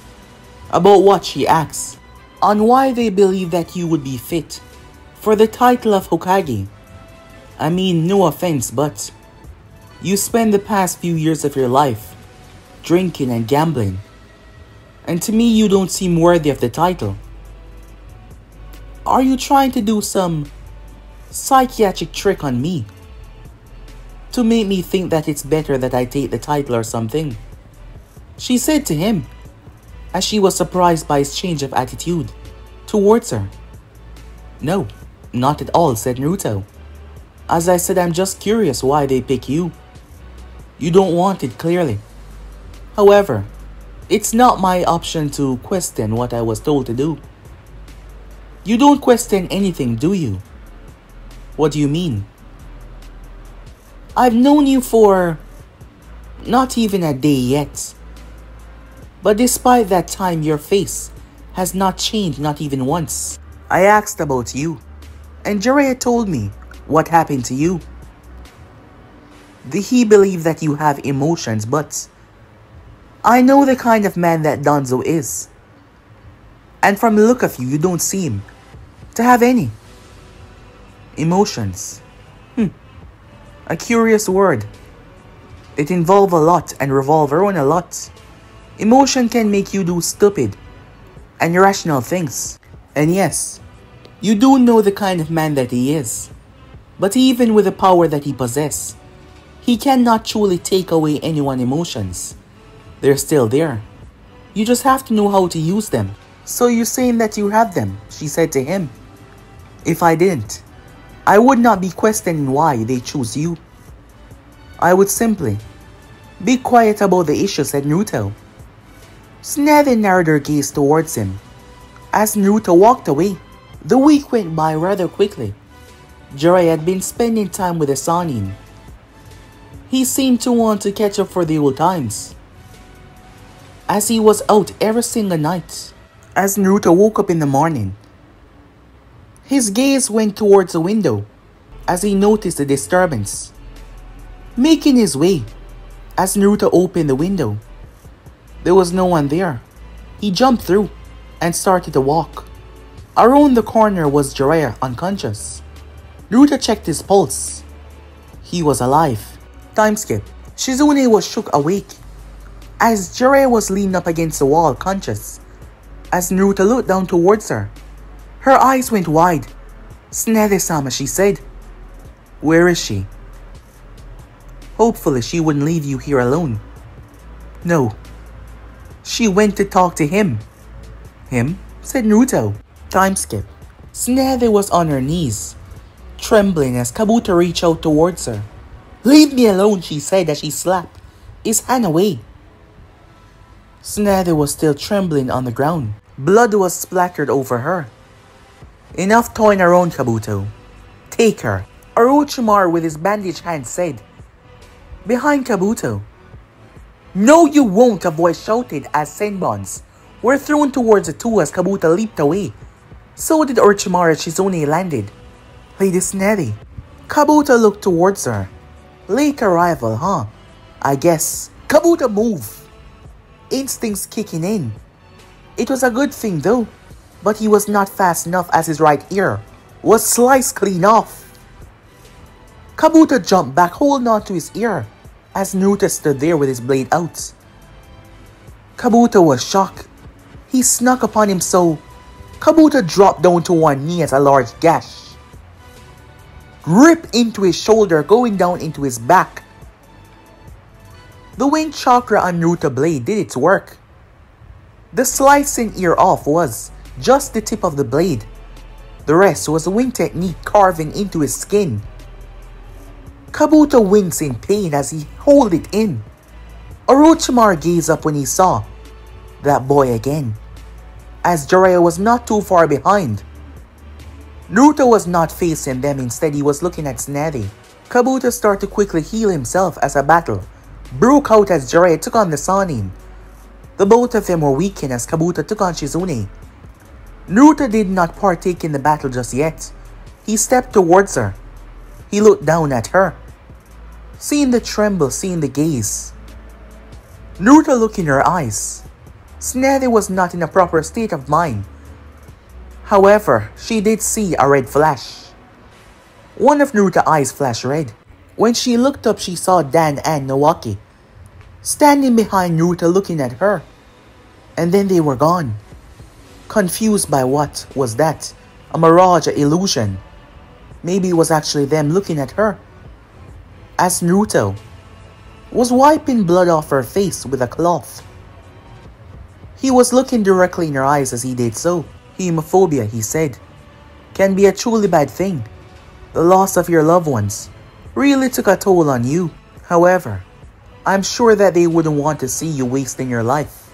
About what, she asks. On why they believe that you would be fit for the title of Hokage. I mean, no offense, but you spent the past few years of your life drinking and gambling, and to me you don't seem worthy of the title. Are you trying to do some psychiatric trick on me to make me think that it's better that I take the title or something? She said to him, as she was surprised by his change of attitude towards her. No, not at all, said Naruto. As I said, I'm just curious why they pick you. You don't want it, clearly. However, it's not my option to question what I was told to do. You don't question anything, do you? What do you mean? I've known you for not even a day yet. But despite that time, your face has not changed, not even once. I asked about you, and Jiraiya told me what happened to you. He believed that you have emotions, but I know the kind of man that Danzo is. And from the look of you, you don't seem to have any emotions. A curious word. It involves a lot and revolves around a lot. Emotion can make you do stupid and irrational things. And yes, you do know the kind of man that he is. But even with the power that he possesses, he cannot truly take away anyone's emotions. They're still there. You just have to know how to use them. So you're saying that you have them, she said to him. If I didn't, I would not be questioning why they choose you. I would simply be quiet about the issue, said Naruto. Tsunade narrowed her gaze towards him. As Naruto walked away, the week went by rather quickly. Jiraiya had been spending time with the Sannin. He seemed to want to catch up for the old times, as he was out every single night. As Naruto woke up in the morning, his gaze went towards the window as he noticed the disturbance. Making his way, as Naruto opened the window, there was no one there. He jumped through and started to walk. Around the corner was Jiraiya, unconscious. Naruto checked his pulse. He was alive. Time skip. Shizune was shook awake as Jiraiya was leaned up against the wall, conscious. As Naruto looked down towards her, her eyes went wide. Tsunade-sama, she said. Where is she? Hopefully she wouldn't leave you here alone. No. She went to talk to him. Him? Said Naruto. Time skip. Tsunade was on her knees, trembling as Kabuto reached out towards her. Leave me alone, she said as she slapped his hand away. Tsunade was still trembling on the ground. Blood was splattered over her. Enough toying around, Kabuto. Take her. Orochimaru with his bandaged hand said. Behind Kabuto, "No, you won't," a voice shouted as senbons were thrown towards the two as Kabuto leaped away. So did Orochimaru as Shizune landed. "Lady Snetty." Kabuto looked towards her. "Late arrival, huh? I guess." Kabuto move. Instincts kicking in. It was a good thing though, but he was not fast enough as his right ear was sliced clean off. Kabuto jumped back holding on to his ear as Naruto stood there with his blade out. Kabuto was shocked. He snuck upon him so Kabuto dropped down to one knee as a large gash ripped into his shoulder going down into his back. The wing chakra on Naruto blade did its work. The slicing ear off was just the tip of the blade. The rest was a wing technique carving into his skin. Kabuto winks in pain as he held it in. Orochimaru gazed up when he saw that boy again, as Jiraiya was not too far behind. Naruto was not facing them, instead he was looking at Tsunade. Kabuto started to quickly heal himself as a battle broke out as Jiraiya took on the Sannin. The both of them were weakened as Kabuto took on Shizune. Naruto did not partake in the battle just yet. He stepped towards her. He looked down at her, seeing the tremble, seeing the gaze. Naruto looked in her eyes. Tsunade was not in a proper state of mind. However, she did see a red flash. One of Naruto's eyes flashed red. When she looked up, she saw Dan and Nawaki standing behind Naruto looking at her. And then they were gone. Confused by what was that? A mirage, an illusion? Maybe it was actually them looking at her. As Naruto was wiping blood off her face with a cloth. He was looking directly in her eyes as he did so. "Hemophobia," he said, "can be a truly bad thing. The loss of your loved ones really took a toll on you. However, I'm sure that they wouldn't want to see you wasting your life.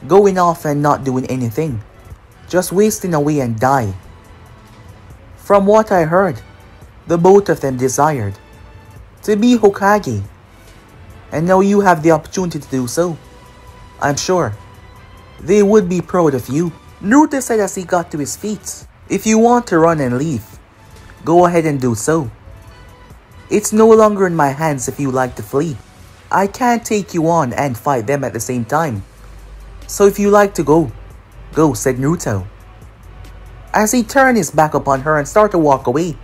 Going off and not doing anything. Just wasting away and die. From what I heard, the both of them desired to be Hokage. And now you have the opportunity to do so. I'm sure they would be proud of you." Naruto said as he got to his feet. "If you want to run and leave, go ahead and do so. It's no longer in my hands if you like to flee. I can't take you on and fight them at the same time. So if you like to go, go," said Naruto, as he turned his back upon her and started to walk away.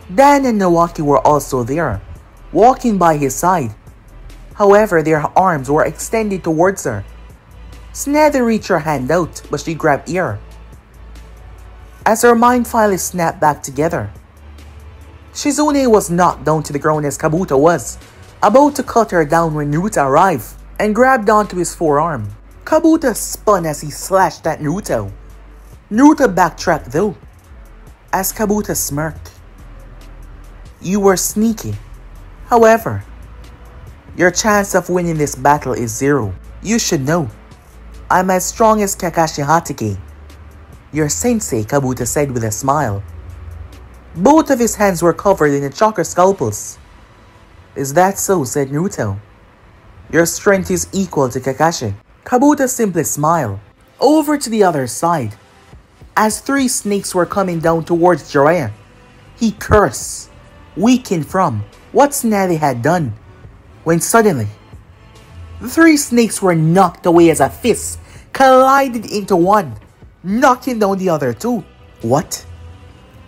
Dan and Nawaki were also there, walking by his side. However, their arms were extended towards her. Tsunade reached her hand out, but she grabbed ear as her mind finally snapped back together. Shizune was knocked down to the ground as Kabuto was about to cut her down when Naruto arrived and grabbed onto his forearm. Kabuto spun as he slashed at Naruto. Naruto backtracked though, as Kabuto smirked. "You were sneaky. However, your chance of winning this battle is 0. You should know, I'm as strong as Kakashi Hatake, your sensei," Kabuto said with a smile. Both of his hands were covered in the chakra scalpels. "Is that so?" said Naruto. "Your strength is equal to Kakashi." Kabuto simply smiled. Over to the other side, as 3 snakes were coming down towards Jiraiya, he cursed, weakened from what Tsunade had done, when suddenly the 3 snakes were knocked away as a fist collided into one, knocking down the other 2. "What?"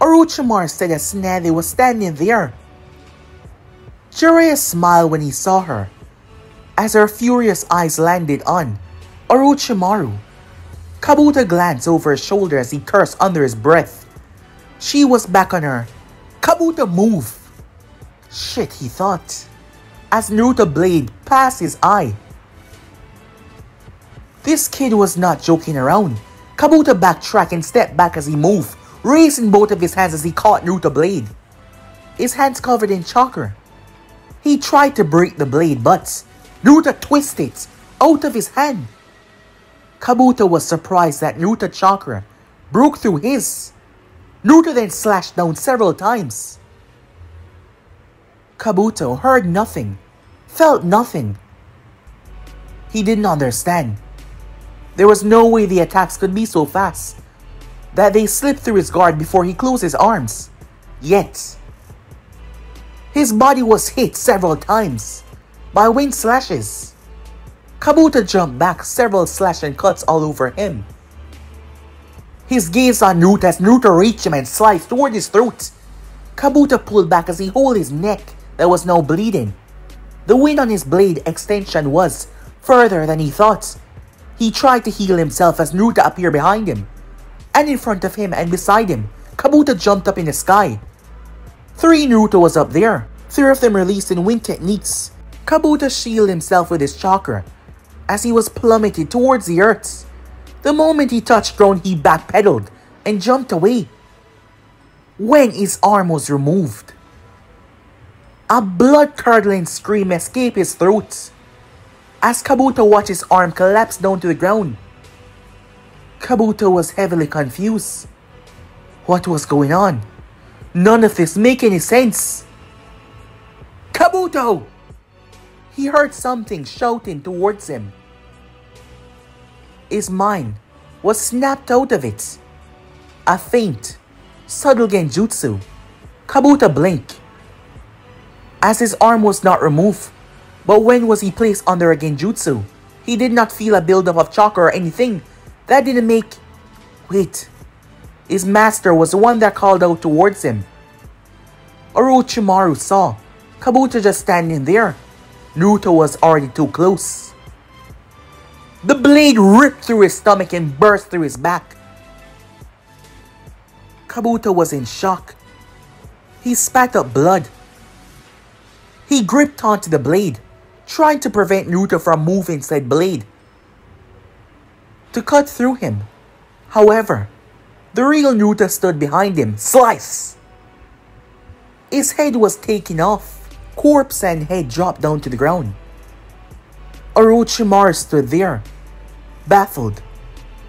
Orochimaru said as Tsunade was standing there. Jiraiya smiled when he saw her, as her furious eyes landed on Orochimaru. Kabuto glanced over his shoulder as he cursed under his breath. She was back on her. "Kabuto, move!" Shit, he thought, as Naruto blade passed his eye. This kid was not joking around. Kabuto backtracked and stepped back as he moved, raising both of his hands as he caught Naruto blade. His hands covered in chakra. He tried to break the blade, but Naruto twisted it out of his hand. Kabuto was surprised that Naruto chakra broke through his. Naruto then slashed down several times. Kabuto heard nothing, felt nothing, He didn't understand. There was no way the attacks could be so fast that they slipped through his guard before he closed his arms. Yet, his body was hit several times by wind slashes. Kabuto jumped back, several slashes and cuts all over him. His gaze on Naruto as Naruto reached him and sliced toward his throat. Kabuto pulled back as he held his neck that was now bleeding. The wind on his blade extension was further than he thought. He tried to heal himself as Naruto appeared behind him. And in front of him and beside him, Kabuto jumped up in the sky. 3 Naruto was up there, 3 of them released in wind techniques. Kabuto shielded himself with his chakra as he was plummeted towards the earth. The moment he touched ground, he backpedaled and jumped away. When his arm was removed, a blood-curdling scream escaped his throat as Kabuto watched his arm collapse down to the ground. Kabuto was heavily confused. What was going on? None of this made any sense. Kabuto! He heard something shouting towards him. His mind was snapped out of it. A faint, subtle genjutsu. Kabuto blinked as his arm was not removed. But when was he placed under a genjutsu? He did not feel a buildup of chakra or anything. That didn't make... Wait. His master was the one that called out towards him. Orochimaru saw Kabuto just standing there. Naruto was already too close. The blade ripped through his stomach and burst through his back. Kabuto was in shock. He spat up blood. He gripped onto the blade, trying to prevent Naruto from moving said blade to cut through him. However, the real Naruto stood behind him. Slice! His head was taken off. Corpse and head dropped down to the ground. Orochimaru stood there, baffled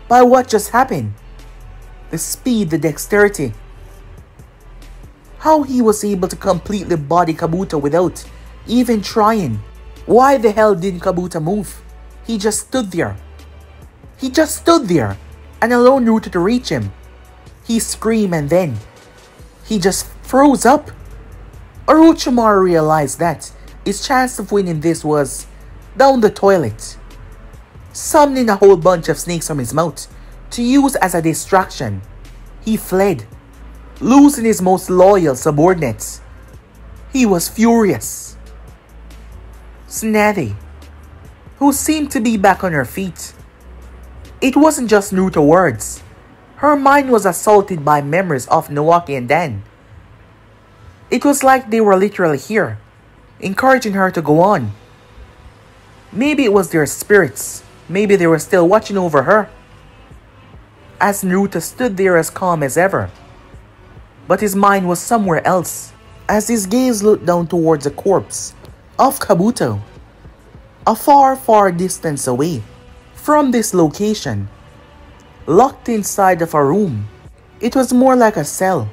by what just happened. The speed, the dexterity. How he was able to completely body Kabuto without even trying. Why the hell didn't Kabuto move? He just stood there. He just stood there and allowed Naruto to reach him. He screamed and then he just froze up. Orochimaru realized that his chance of winning this was down the toilet, summoning a whole bunch of snakes from his mouth to use as a distraction. He fled, losing his most loyal subordinates. He was furious. Tsunade, who seemed to be back on her feet. It wasn't just Naruto words. Her mind was assaulted by memories of Naoki and Dan. It was like they were literally here, encouraging her to go on. Maybe it was their spirits. Maybe they were still watching over her. As Naruto stood there as calm as ever. But his mind was somewhere else, as his gaze looked down towards the corpse of Kabuto. A far, far distance away from this location, locked inside of a room. It was more like a cell.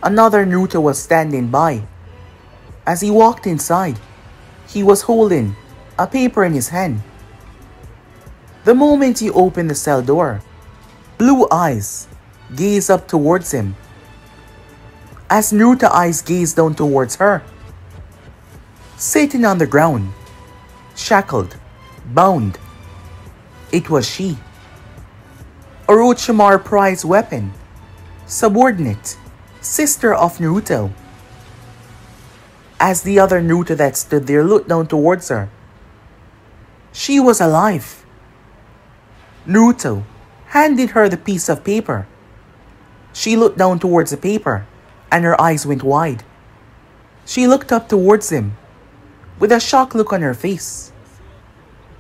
Another Naruto was standing by. As he walked inside, he was holding a paper in his hand. The moment he opened the cell door, blue eyes gazed up towards him. As Naruto's eyes gazed down towards her, sitting on the ground, shackled, bound. It was she. Orochimaru's prized weapon, subordinate, sister of Naruto. As the other Naruto that stood there looked down towards her, she was alive. Naruto handed her the piece of paper. She looked down towards the paper and her eyes went wide. She looked up towards him with a shocked look on her face.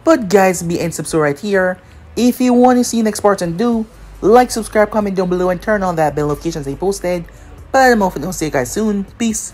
But guys, be and subscribe right here. If you want to see next part, and do like, subscribe, comment down below and turn on that bell notifications they posted. But I'm off and I'll see you guys soon. Peace.